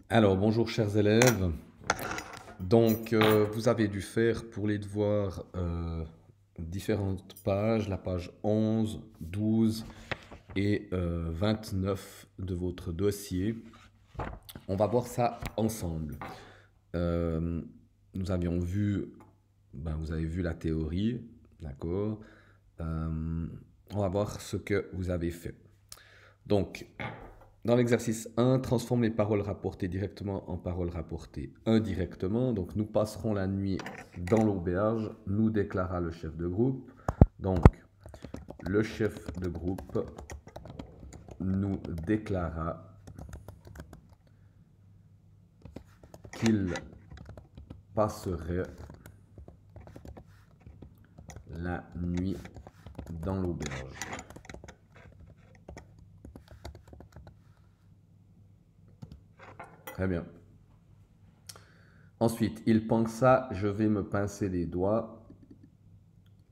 Alors, bonjour chers élèves. Vous avez dû faire pour les devoirs différentes pages, la page 11, 12 et 29 de votre dossier. On va voir ça ensemble. Euh, Nous avions vu, vous avez vu la théorie, d'accord? On va voir ce que vous avez fait. Donc, dans l'exercice 1, transforme les paroles rapportées directement en paroles rapportées indirectement. Donc, nous passerons la nuit dans l'auberge, nous déclara le chef de groupe. Donc, le chef de groupe nous déclara qu'il passerait la nuit dans l'auberge. Très bien. Ensuite, il pensa, je vais me pincer les doigts.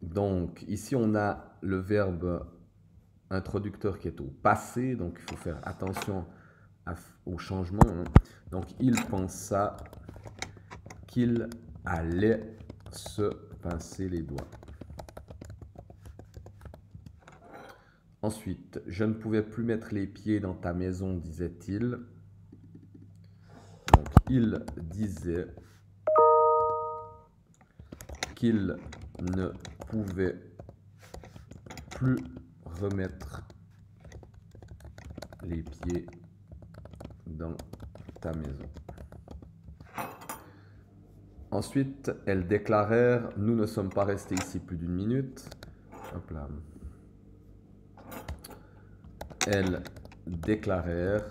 Donc, ici, on a le verbe introducteur qui est au passé, donc il faut faire attention au changement. Donc, il pensa qu'il allait se pincer les doigts. Ensuite, je ne pouvais plus mettre les pieds dans ta maison, disait-il. Donc, il disait qu'il ne pouvait plus remettre les pieds dans ta maison. Ensuite, elles déclarèrent, nous ne sommes pas restés ici plus d'une minute. Hop là. Elles déclarèrent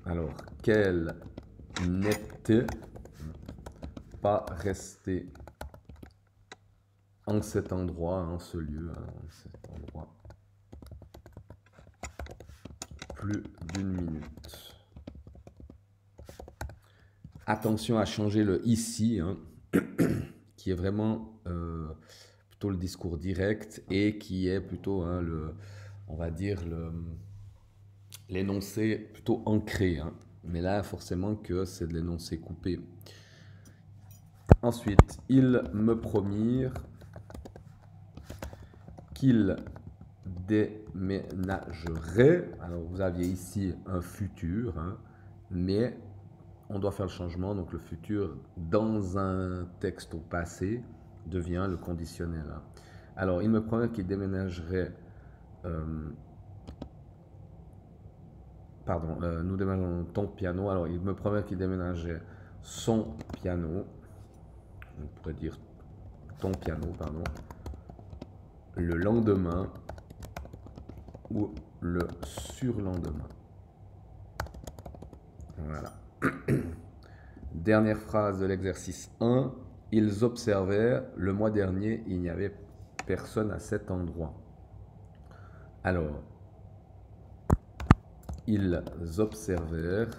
alors qu'elles n'étaient pas restées en cet endroit, en ce lieu, en cet endroit, plus d'une minute. Attention à changer le ici, qui est vraiment plutôt le discours direct et qui est plutôt, on va dire, l'énoncé plutôt ancré. Mais là, forcément que c'est de l'énoncé coupé. Ensuite, ils me promirent qu'ils déménageraient. Alors, vous aviez ici un futur, mais on doit faire le changement. Donc, le futur, dans un texte au passé, devient le conditionnel. Alors, il me promirent qu'ils déménageraient. Nous déménageons ton piano. Alors, il me promet qu'il déménageait son piano. On pourrait dire ton piano, pardon. Le lendemain ou le surlendemain. Voilà. Dernière phrase de l'exercice 1. Ils observèrent, le mois dernier, il n'y avait personne à cet endroit. Alors, ils observèrent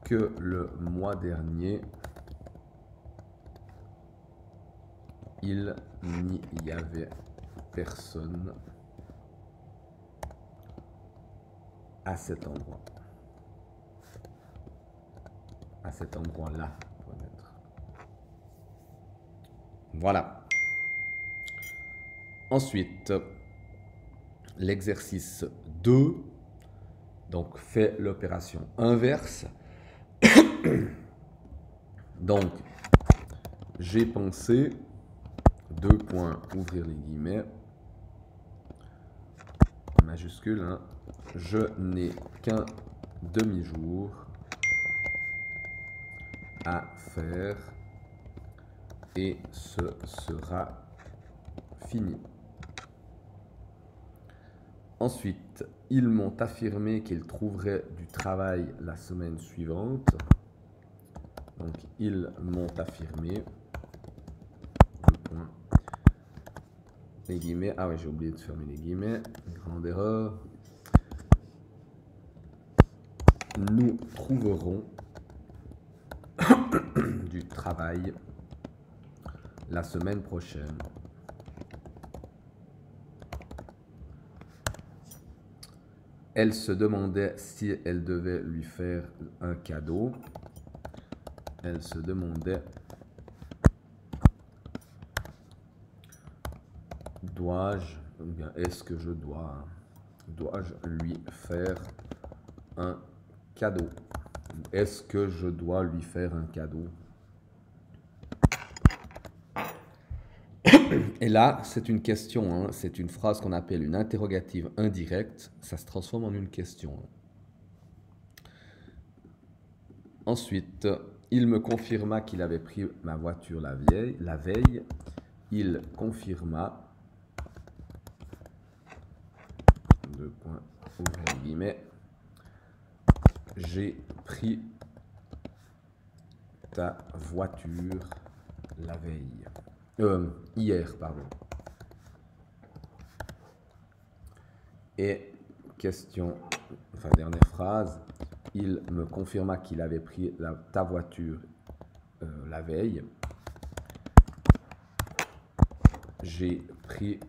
que le mois dernier, il n'y avait personne à cet endroit. À cet endroit-là, pour mettre. Voilà. Ensuite, l'exercice 2. Donc, fait l'opération inverse. Donc, j'ai pensé, deux points, ouvrir les guillemets, majuscule, je n'ai qu'un demi-jour à faire et ce sera fini. Ensuite, ils m'ont affirmé qu'ils trouveraient du travail la semaine suivante. Donc, ils m'ont affirmé. Deux points. Les guillemets. Ah oui, j'ai oublié de fermer les guillemets. Grande erreur. Nous trouverons du travail la semaine prochaine. Elle se demandait si elle devait lui faire un cadeau. Elle se demandait, dois-je, ou bien est-ce que je dois-je lui faire un cadeau? Est-ce que je dois lui faire un cadeau? Et là, c'est une question, hein, c'est une phrase qu'on appelle une interrogative indirecte. Ça se transforme en une question. Ensuite, il me confirma qu'il avait pris ma voiture la veille. Il confirma, deux points, ouvrez les guillemets, j'ai pris ta voiture la veille. Hier, pardon. Et question, enfin dernière phrase, il me confirma qu'il avait pris ta voiture la veille. J'ai pris,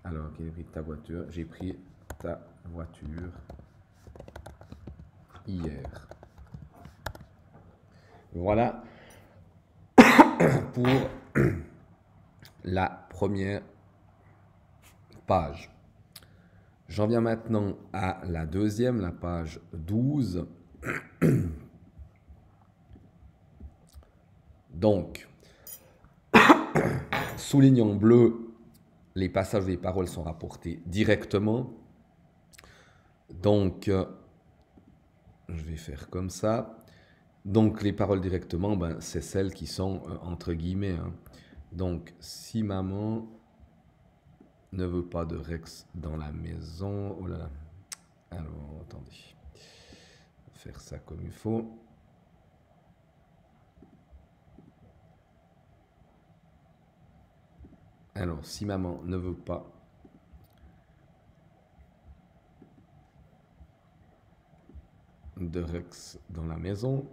alors qu'il a pris ta voiture, j'ai pris ta voiture hier. Voilà pour la première page. J'en viens maintenant à la deuxième, la page 12. Donc, souligne en bleu, les passages des paroles sont rapportés directement. Donc, je vais faire comme ça. Donc, les paroles directement, ben, c'est celles qui sont entre guillemets. Hein. Donc, si maman ne veut pas de Rex dans la maison. Oh là là. Alors, attendez. Faire ça comme il faut. Alors, si maman ne veut pas de Rex dans la maison,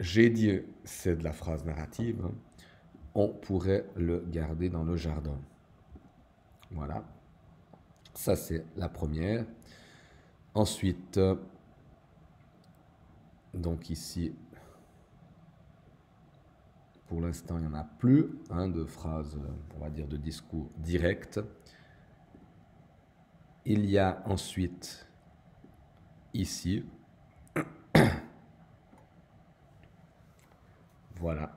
j'ai dit, c'est de la phrase narrative, hein, on pourrait le garder dans le jardin. Voilà. Ça, c'est la première. Ensuite, donc ici, pour l'instant, il n'y en a plus hein, de phrases, on va dire, de discours direct. Il y a ensuite, ici, voilà.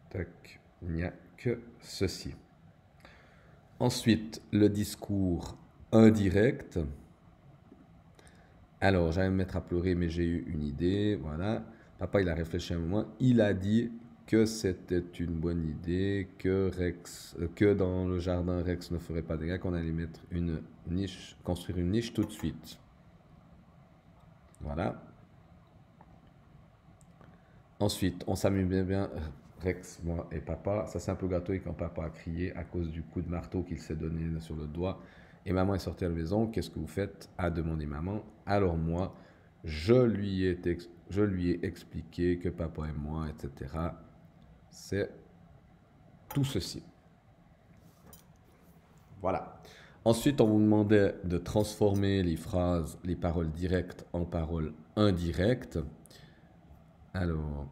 Tac, il n'y a que ceci. Ensuite, le discours indirect. Alors, j'allais me mettre à pleurer, mais j'ai eu une idée. Voilà. Papa, il a réfléchi un moment. Il a dit que c'était une bonne idée, que dans le jardin, Rex ne ferait pas de dégâts, qu'on allait mettre une niche, construire une niche tout de suite. Voilà. Ensuite, on s'amuse bien, Rex, moi et papa. Ça, c'est un peu gâteau quand papa a crié à cause du coup de marteau qu'il s'est donné sur le doigt. Et maman est sortie à la maison. Qu'est-ce que vous faites? A demandé maman. Alors moi, je lui ai expliqué que papa et moi, etc. C'est tout ceci. Voilà. Ensuite, on vous demandait de transformer les phrases, les paroles directes en paroles indirectes. Alors,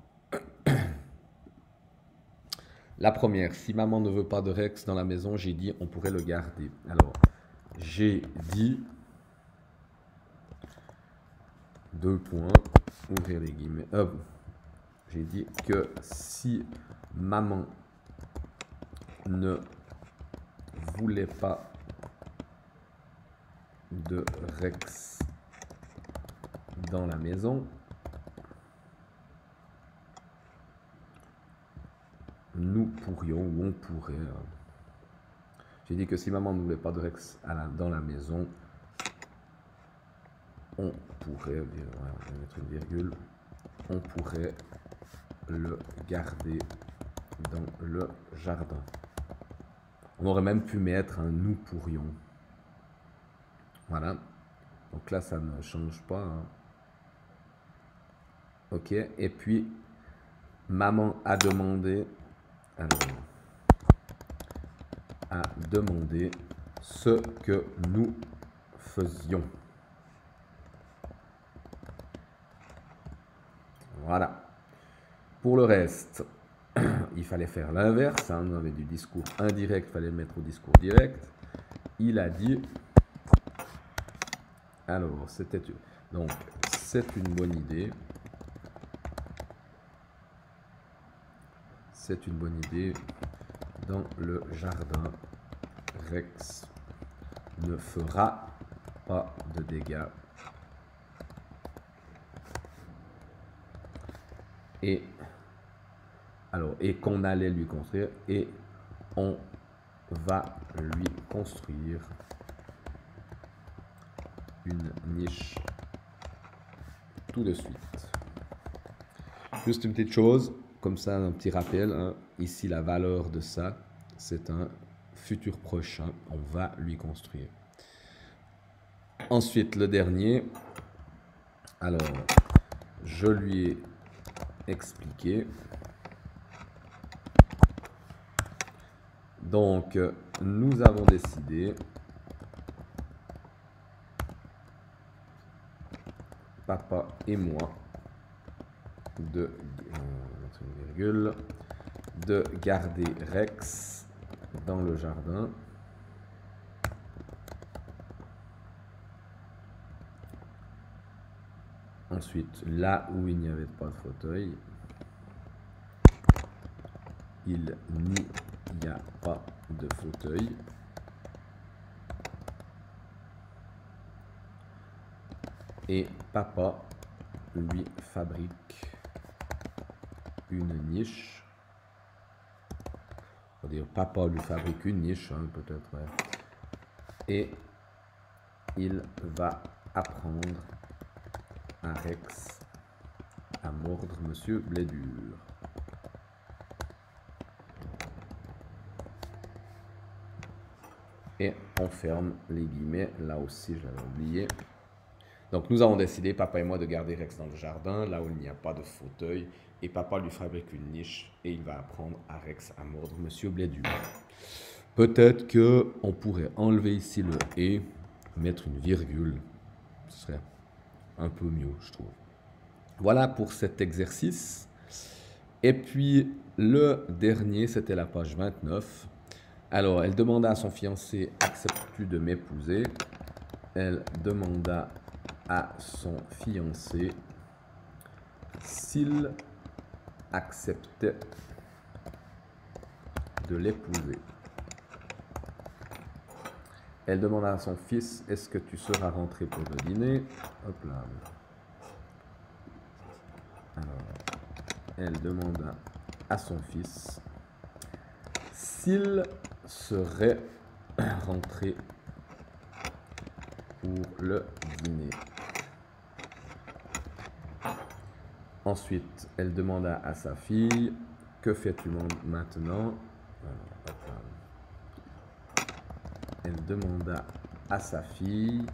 la première, si maman ne veut pas de Rex dans la maison, j'ai dit on pourrait le garder. Alors, j'ai dit, deux points, ouvrir les guillemets, j'ai dit que si maman ne voulait pas de Rex dans la maison, nous pourrions ou on pourrait. J'ai dit que si maman ne voulait pas de Rex dans la maison, on pourrait, on va mettre une virgule, on pourrait le garder dans le jardin. On aurait même pu mettre un nous pourrions. Voilà. Donc là, ça ne change pas. Hein. Ok. Et puis, maman a demandé. Alors, a demandé ce que nous faisions. Voilà. Pour le reste, il fallait faire l'inverse. Hein. On avait du discours indirect, il fallait le mettre au discours direct. Il a dit... Alors, c'était... Donc, c'est une bonne idée. C'est une bonne idée. Dans le jardin, Rex ne fera pas de dégâts. Et qu'on allait lui construire, et on va lui construire une niche tout de suite. Juste une petite chose, comme ça, un petit rappel, hein. Ici la valeur de ça, c'est un futur prochain, on va lui construire. Ensuite, le dernier, alors, je lui ai expliqué. Donc, nous avons décidé, papa et moi, de garder Rex dans le jardin. Ensuite, là où il n'y avait pas de fauteuil, il n'y a pas de fauteuil. Et papa lui fabrique une niche. On va dire papa lui fabrique une niche, hein, peut-être. Ouais. Et il va apprendre à Rex à mordre Monsieur Blédure. Et on ferme les guillemets, là aussi j'avais oublié. Donc nous avons décidé, papa et moi, de garder Rex dans le jardin, là où il n'y a pas de fauteuil, et papa lui fabrique une niche, et il va apprendre à Rex à mordre Monsieur Blédure. Peut-être qu'on pourrait enlever ici le « et », mettre une virgule, ce serait un peu mieux, je trouve. Voilà pour cet exercice. Et puis le dernier, c'était la page 29. Alors, elle demanda à son fiancé « Acceptes-tu de m'épouser ?» Elle demanda à son fiancé s'il acceptait de l'épouser. Elle demanda à son fils « Est-ce que tu seras rentré pour le dîner ?» Hop là. Alors, elle demanda à son fils s'il serait rentré pour le dîner. Ensuite, elle demanda à sa fille « Que fais-tu maintenant ?» Elle demanda à sa fille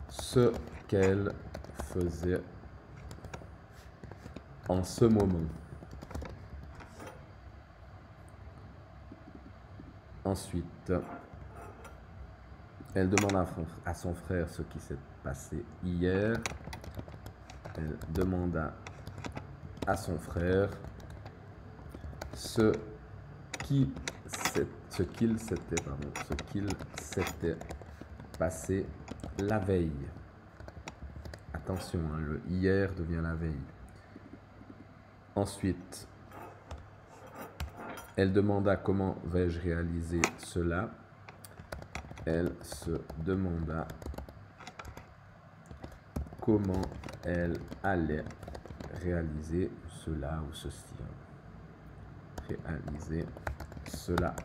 ce qu'elle faisait en ce moment. Ensuite, elle demanda à son frère ce qui s'est passé hier. Elle demanda à son frère ce qu'il s'était passé la veille. Attention, hein, le hier devient la veille. Ensuite, elle demanda comment vais-je réaliser cela. Elle se demanda comment elle allait réaliser cela ou ceci. Réaliser cela.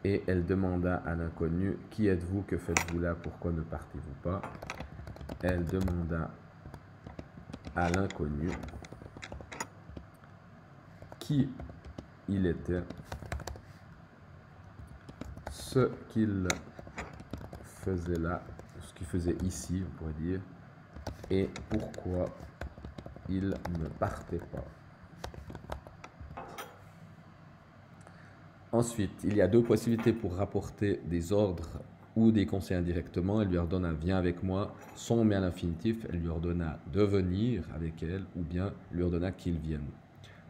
Et elle demanda à l'inconnu, qui êtes-vous, que faites-vous là, pourquoi ne partez-vous pas? Elle demanda à l'inconnu qui il était, ce qu'il faisait là, ce qu'il faisait ici, on pourrait dire, et pourquoi il ne partait pas. Ensuite, il y a deux possibilités pour rapporter des ordres ou des conseils indirectement. Elle lui ordonne à viens avec moi, son met à l'infinitif, elle lui ordonna de venir avec elle, ou bien lui ordonna qu'il vienne.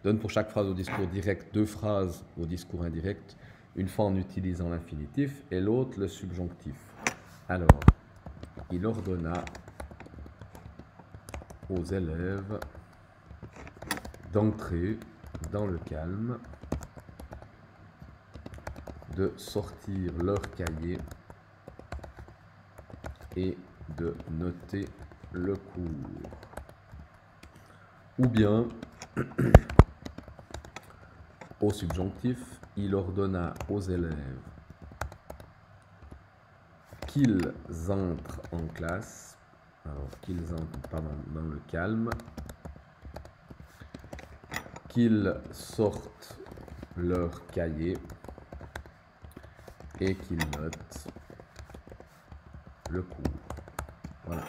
Donne pour chaque phrase au discours direct 2 phrases au discours indirect, une fois en utilisant l'infinitif et l'autre le subjonctif. Alors, il ordonna aux élèves d'entrer dans le calme, de sortir leur cahier et de noter le cours. Ou bien, au subjonctif, il ordonna aux élèves qu'ils entrent en classe, alors qu'ils entrent dans le calme, qu'ils sortent leur cahier et qu'ils notent le cours. Voilà.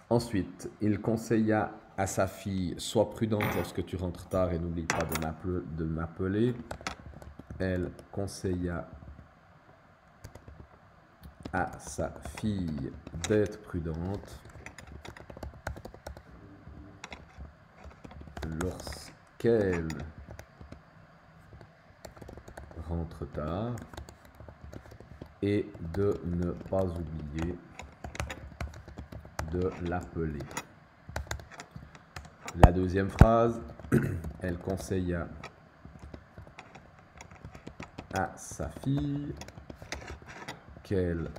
Ensuite, il conseilla à sa fille, sois prudente lorsque tu rentres tard et n'oublie pas de m'appeler. Elle conseilla à sa fille d'être prudente lorsqu'elle rentre tard et de ne pas oublier de l'appeler. La deuxième phrase, elle conseilla à sa fille qu'elle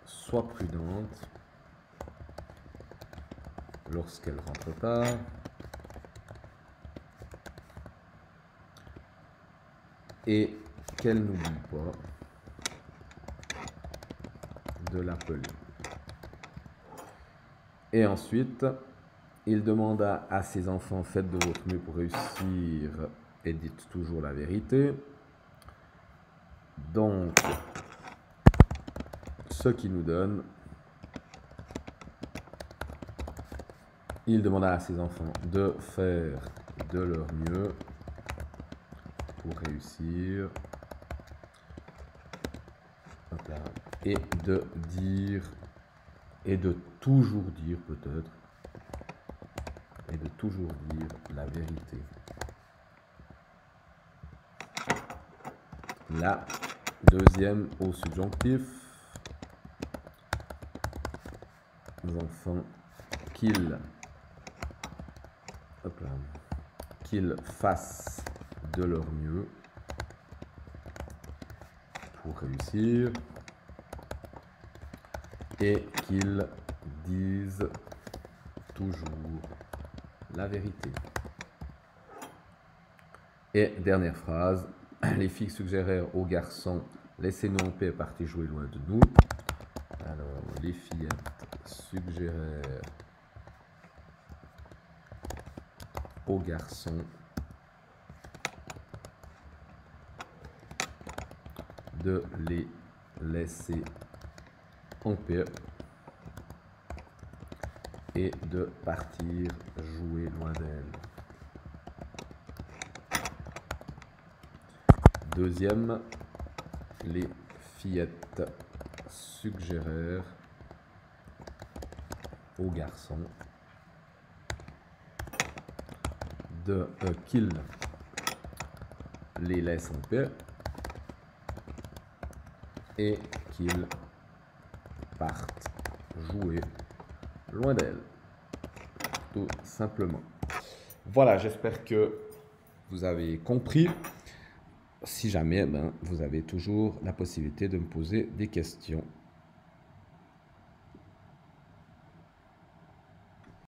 soit prudente lorsqu'elle rentre tard et qu'elle n'oublie pas de l'appeler. Et ensuite, il demanda à ses enfants, faites de votre mieux pour réussir et dites toujours la vérité. Donc, ce qui nous donne, il demanda à ses enfants de faire de leur mieux pour réussir. Hop là. Et de dire, et de toujours dire peut-être, et de toujours dire la vérité. La deuxième au subjonctif, les enfants qu'ils fassent de leur mieux pour réussir et qu'ils disent toujours la vérité. Et dernière phrase, les filles suggérèrent aux garçons, laissez-nous en paix, partez jouer loin de nous. Alors, les fillettes suggérèrent aux garçons de les laisser en paix et de partir jouer loin d'elle. Deuxième, les fillettes suggérèrent aux garçons qu'ils les laissent en paix et qu'ils partent jouer loin d'elle, tout simplement. Voilà, j'espère que vous avez compris. Si jamais, vous avez toujours la possibilité de me poser des questions.